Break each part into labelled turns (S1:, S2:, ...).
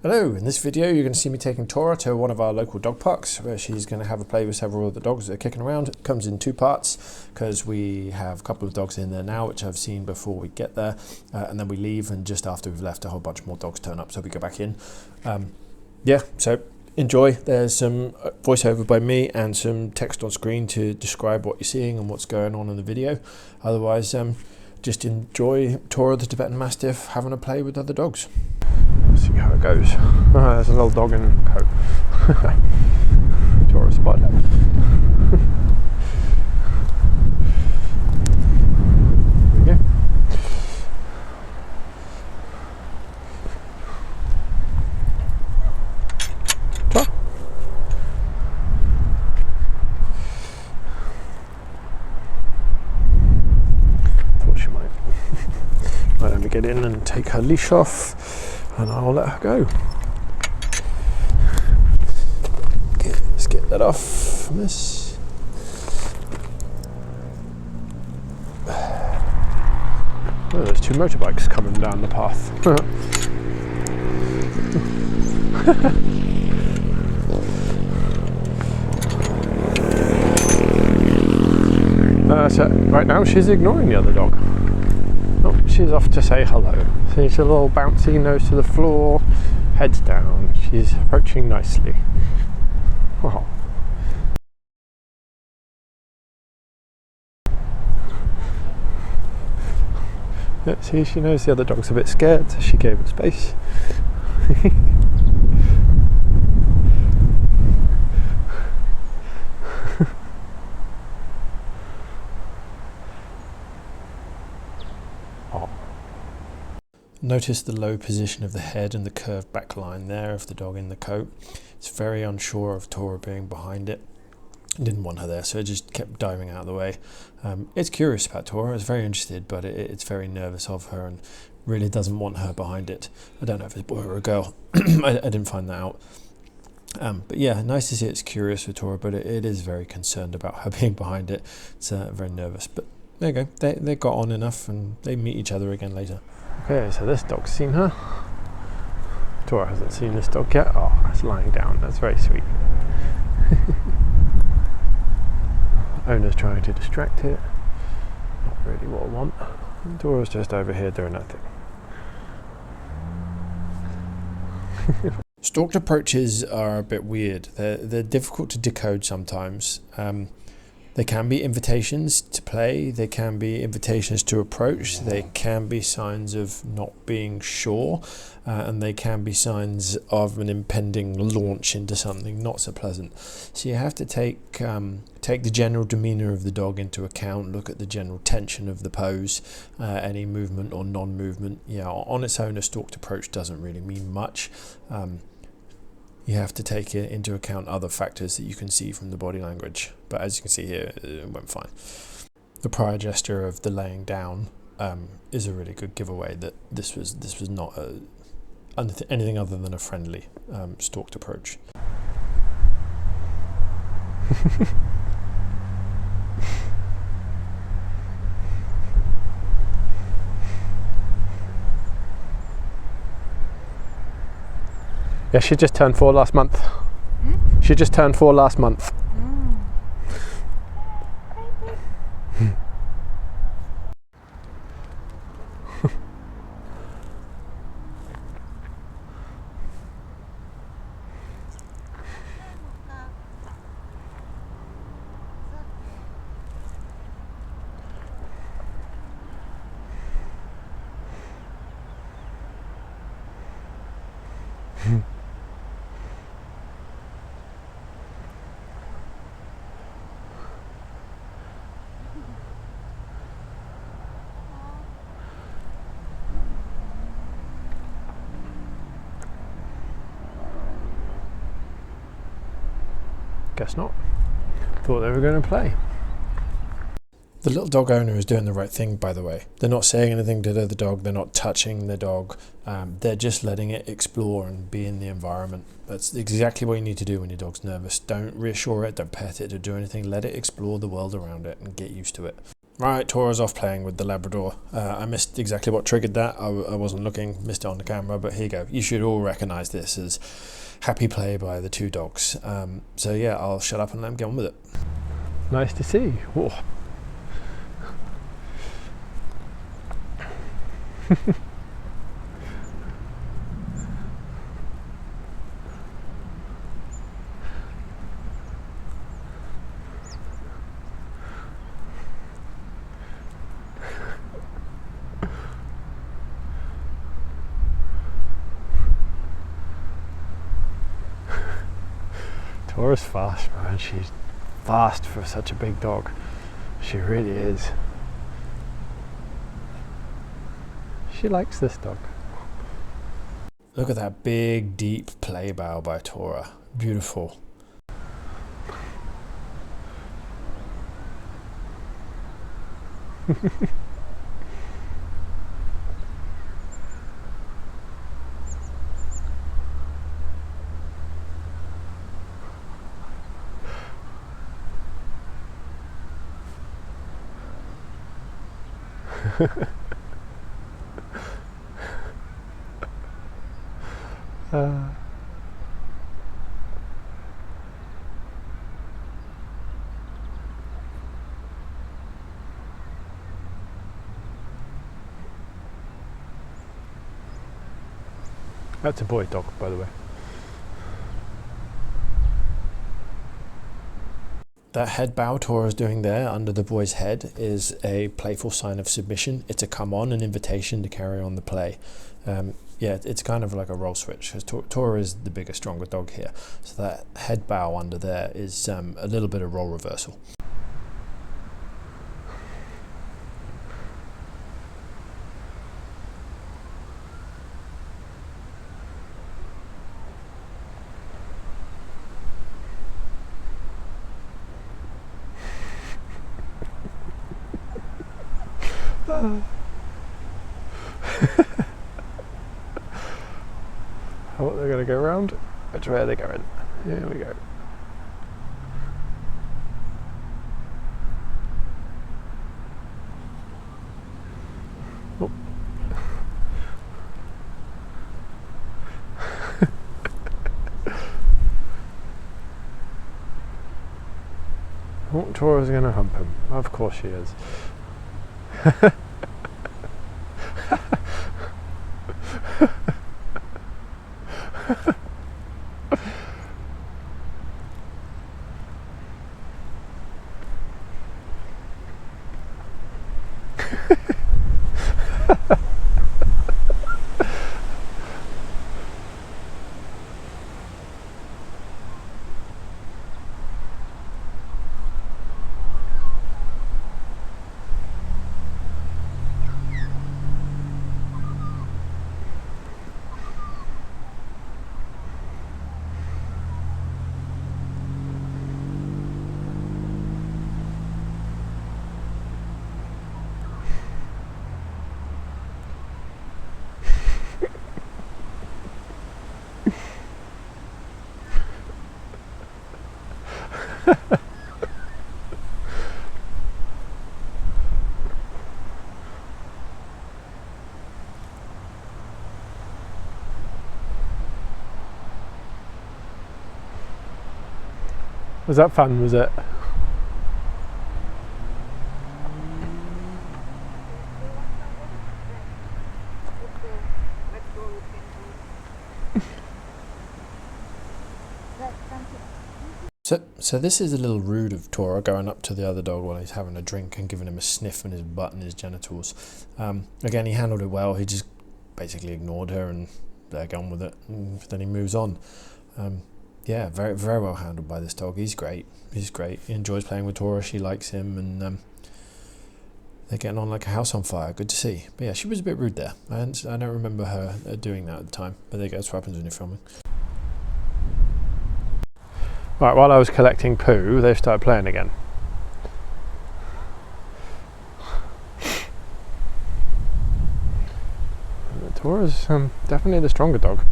S1: Hello, in this video you're going to see me taking Tora to one of our local dog parks where she's going to have a play with several of the dogs that are kicking around. It comes in two parts because we have a couple of dogs in there now which I've seen before we get there, and then we leave, and just after we've left a whole bunch more dogs turn up, so we go back in. Yeah, so enjoy. There's some voiceover by me and some text on screen to describe what you're seeing and what's going on in the video. Otherwise, just enjoy Tora the Tibetan Mastiff having a play with other dogs. See how it goes. There's a little dog in a coat. Tora spot. There we go. Tora. Thought she might let me get in and take her leash off. And I'll let her go. Okay, let's get that off, miss. Oh, there's two motorbikes coming down the path. So right now she's ignoring the other dog. Oh, she's off to say hello. She's a little bouncy, nose to the floor, heads down. She's approaching nicely. Oh. Yeah, see, she knows the other dog's a bit scared, so she gave it space. Notice the low position of the head and the curved back line there of the dog in the coat. It's very unsure of Tora being behind it. Didn't want her there, so it just kept diving out of the way. It's curious about Tora, it's very interested, but it's very nervous of her and really doesn't want her behind it. I don't know if it's a boy or a girl. I didn't find that out. But yeah, nice to see it's curious with Tora, but it is very concerned about her being behind it. It's very nervous, but there you go. They got on enough and they meet each other again later. Okay, so this dog's seen her. Tora hasn't seen this dog yet. Oh, it's lying down. That's very sweet. Owner's trying to distract it. Not really what I want. And Tora's just over here doing nothing. Stalked approaches are a bit weird. They're difficult to decode sometimes. They can be invitations to play, they can be invitations to approach, they can be signs of not being sure, and they can be signs of an impending launch into something not so pleasant. So you have to take the general demeanour of the dog into account, look at the general tension of the pose, any movement or non-movement. Yeah, on its own a stalked approach doesn't really mean much. You have to take into account other factors that you can see from the body language. But as you can see here, it went fine. The prior gesture of the laying down is a really good giveaway that this was not anything other than a friendly stalked approach. Yeah, she just turned 4 last month. She just turned 4 last month. Guess not. Thought they were going to play. The little dog owner is doing the right thing, by the way. They're not saying anything to the other dog, they're not touching the dog, they're just letting it explore and be in the environment. That's exactly what you need to do when your dog's nervous. Don't reassure it, don't pet it, don't do anything, let it explore the world around it and get used to it. Right, Tora's off playing with the Labrador. I missed exactly what triggered that. I wasn't looking, missed it on the camera, but here you go. You should all recognise this as happy play by the two dogs. So yeah, I'll shut up and let them get on with it. Nice to see. Whoa. Tora's fast, man. She's fast for such a big dog. She really is. She likes this dog. Look at that big, deep play bow by Tora. Beautiful. That's a boy dog, by the way. That head bow Tora's doing there under the boy's head is a playful sign of submission. It's a come on, an invitation to carry on the play. Yeah, it's kind of like a role switch, because Tora is the bigger, stronger dog here. So that head bow under there is a little bit of role reversal. Oh, they're going to go around. Which way are they going? Here we go. Oh. Oh, Tora's going to hump him. Of course she is. Was that fun, was it? So this is a little rude of Tora going up to the other dog while he's having a drink and giving him a sniff on his butt and his genitals. Again, he handled it well. He just basically ignored her and they're gone with it. And then he moves on. Yeah, very, very well handled by this dog. He's great. He's great. He enjoys playing with Tora. She likes him, and they're getting on like a house on fire. Good to see. But yeah, she was a bit rude there. I don't remember her doing that at the time. But there you go. That's what happens when you're filming. Right, while I was collecting poo, they've started playing again. Tora's definitely the stronger dog.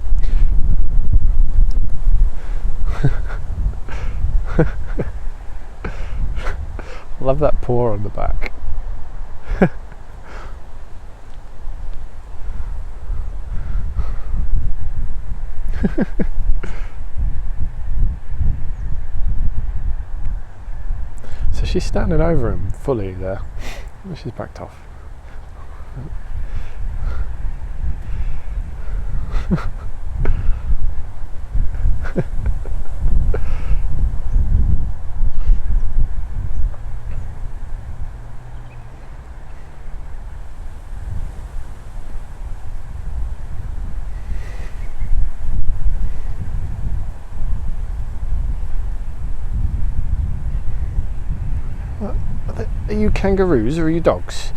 S1: Love that paw on the back.
S2: So she's standing over him fully there. She's backed off. Are you kangaroos or are you dogs?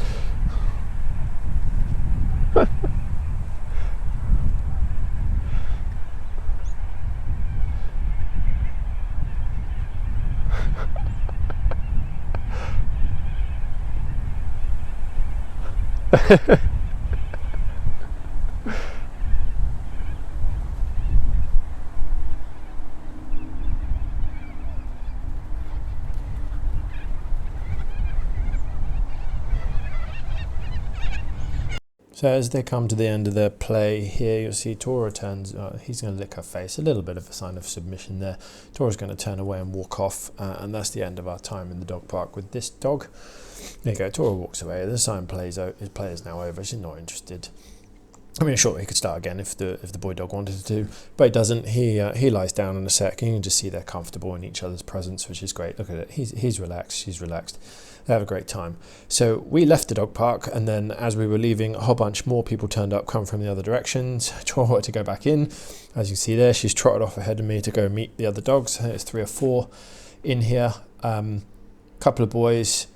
S1: So as they come to the end of their play here, you'll see Tora turns, he's going to lick her face, a little bit of a sign of submission there. Tora's going to turn away and walk off, and that's the end of our time in the dog park with this dog. There you go, Tora walks away, the sign his play is now over, she's not interested. I mean, sure, he could start again if the boy dog wanted to, but he doesn't. He lies down in a sec, and you can just see they're comfortable in each other's presence, which is great. Look at it, he's relaxed, she's relaxed. They have a great time. So we left the dog park, and then as we were leaving, a whole bunch more people turned up, come from the other directions. Tora had to go back in. As you see there, she's trotted off ahead of me to go meet the other dogs. There's 3 or 4 in here. Couple of boys.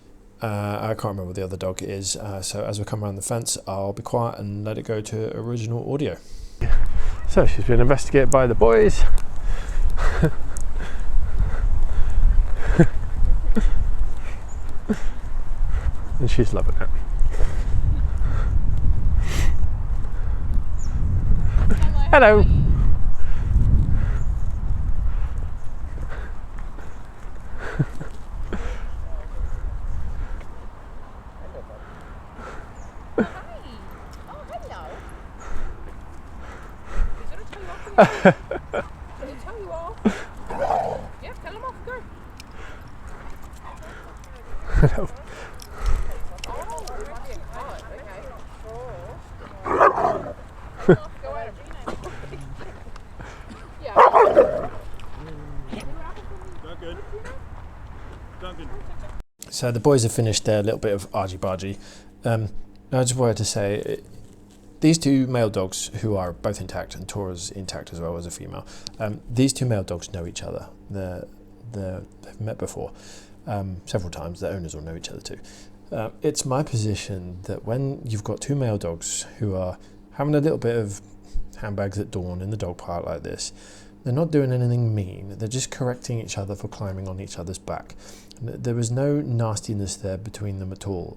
S1: I can't remember what the other dog is. So as we come around the fence, I'll be quiet and let it go to original audio.
S2: So she's been investigated by the boys. And she's loving it. Hello.
S3: Can you tell you off? Yeah, tell him off, go.
S2: Hello.
S3: Oh, okay. Go at him. Yeah.
S4: Duncan.
S1: So the boys have finished their little bit of argy-bargy. I just wanted to say, these 2 male dogs, who are both intact, and Tora's intact as well as a female, these 2 male dogs know each other. They've met before several times. Their owners will know each other too. It's my position that when you've got 2 male dogs who are having a little bit of handbags at dawn in the dog park like this, they're not doing anything mean. They're just correcting each other for climbing on each other's back. There was no nastiness there between them at all.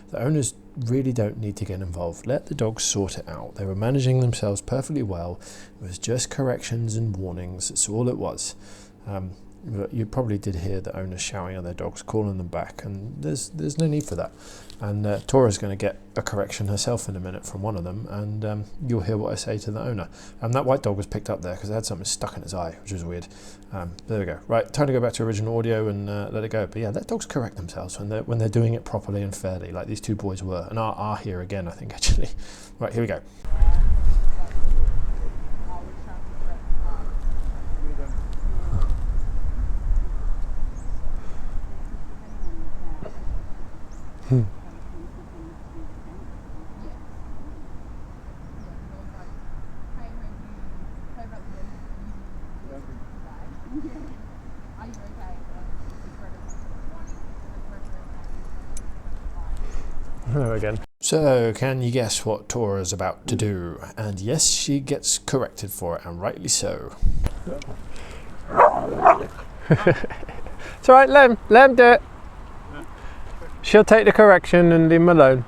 S1: The owners really don't need to get involved. Let the dogs sort it out. They were managing themselves perfectly well. It was just corrections and warnings. That's all it was. You probably did hear the owners shouting at their dogs, calling them back, and there's no need for that. And Tora's going to get a correction herself in a minute from one of them, and you'll hear what I say to the owner. That white dog was picked up there because it had something stuck in its eye, which was weird. There we go. Right, time to go back to original audio and let it go. But yeah, let dogs correct themselves when they're doing it properly and fairly, like these 2 boys were, and are here again, I think, actually. Right, here we go.
S2: Hello again.
S1: So, can you guess what Tora's about to do? And yes, she gets corrected for it, and rightly so.
S2: It's alright, let him do it. She'll take the correction and leave him alone.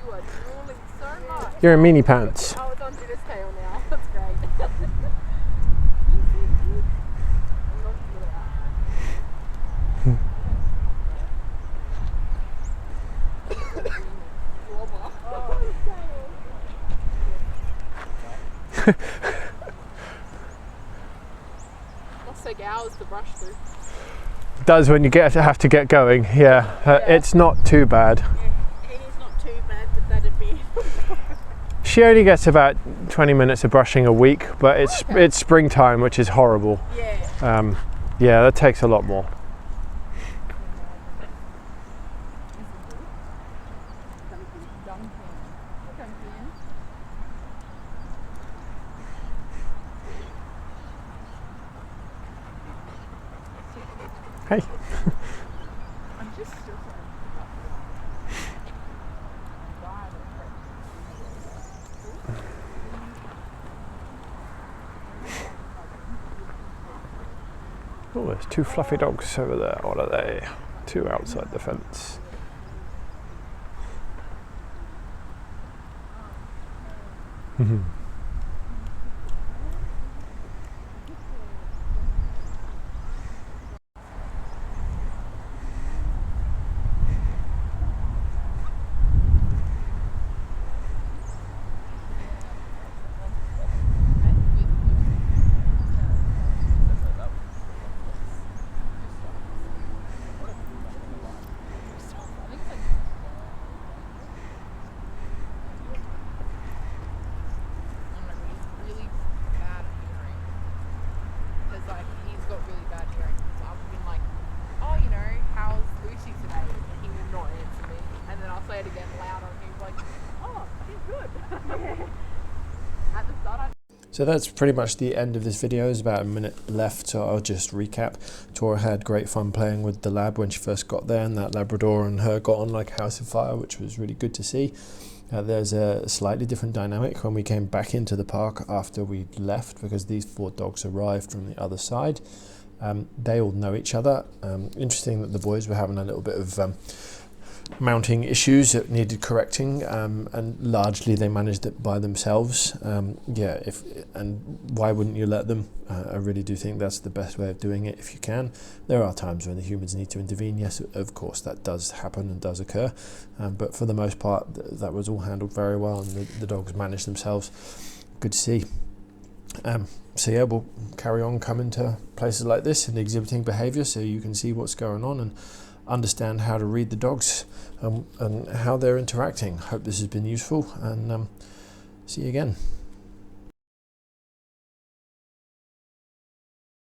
S3: You are drooling so much.
S2: You're in meanie pants.
S3: Oh, it's onto this tail now. That's great. Must take hours to brush through.
S2: Does when you have to get going. Yeah, it's not too bad.
S3: Yeah, it is not too bad, but that'd be.
S2: She only gets about 20 minutes of brushing a week, but it's springtime, which is horrible.
S3: Yeah.
S2: Yeah, that takes a lot more. Hey.
S3: I'm just still
S2: Oh, there's 2 fluffy dogs over there. What are they? 2 outside the fence.
S1: So that's pretty much the end of this video. There's about a minute left, so I'll just recap. Tora had great fun playing with the lab when she first got there, and that Labrador and her got on like a house of fire, which was really good to see. There's a slightly different dynamic when we came back into the park after we left, because these 4 dogs arrived from the other side. They all know each other. Interesting that the boys were having a little bit of mounting issues that needed correcting, and largely they managed it by themselves. Yeah, and why wouldn't you let them? I really do think that's the best way of doing it if you can. There are times when the humans need to intervene. Yes, of course that does happen and does occur, but for the most part that was all handled very well, and the dogs managed themselves. Good to see. So yeah, we'll carry on coming to places like this and exhibiting behaviour, so you can see what's going on and understand how to read the dogs, and how they're interacting. Hope this has been useful, and see you again.